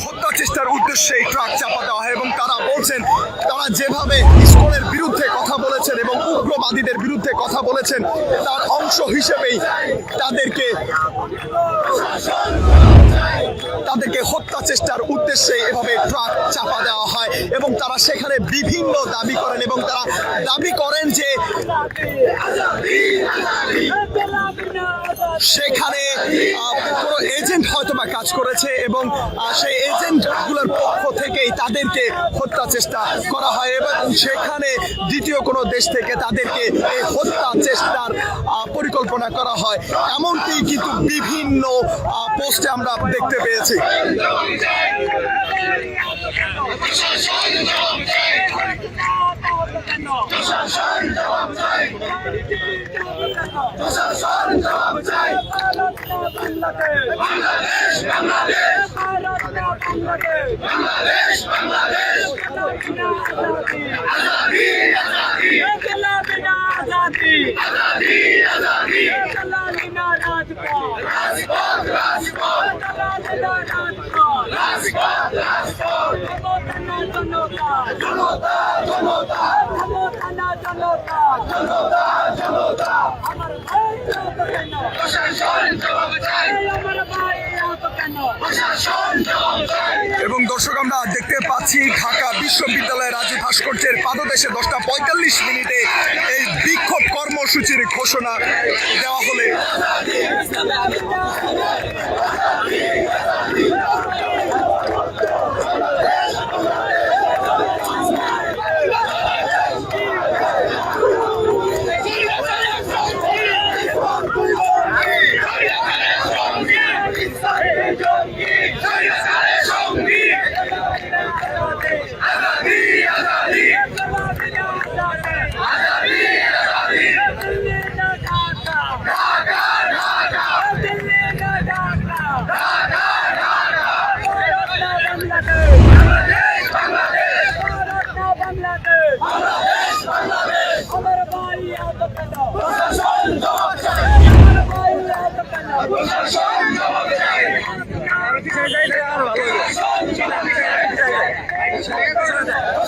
হত্যা চেষ্টার উদ্দেশ্যে এই ট্রাক চাপা দেওয়া হয় এবং তারা বলছেন তারা যেভাবে ইসকনের বিরুদ্ধে কথা বলেছেন এবং উগ্রবাদীদের বিরুদ্ধে কথা বলেছেন তার অংশ হিসেবেই তাদেরকে হত্যা চেষ্টার উদ্দেশ্যে এভাবে ট্রাক চাপা দেওয়া হয় এবং তারা সেখানে বিভিন্ন দাবি করেন এবং তারা দাবি করেন যে সেখানে কোনো এজেন্ট হয়তোবা কাজ করেছে এবং সেই এজেন্টগুলোর পক্ষ থেকেই তাদেরকে হত্যা চেষ্টা করা হয় এবং সেখানে দ্বিতীয় কোনো দেশ থেকে তাদেরকে এই হত্যা চেষ্টার পরিকল্পনা করা হয়, এমনটি কিন্তু বিভিন্ন পোস্টে আমরা দেখতে পেয়েছি। এবং দর্শক আমরা দেখতে পাচ্ছি ঢাকা বিশ্ববিদ্যালয়ের রাজু ভাস্কর্যের পাদদেশে 10:45 এই বিক্ষোভ কর্মসূচির ঘোষণা দেওয়া হলে ভালো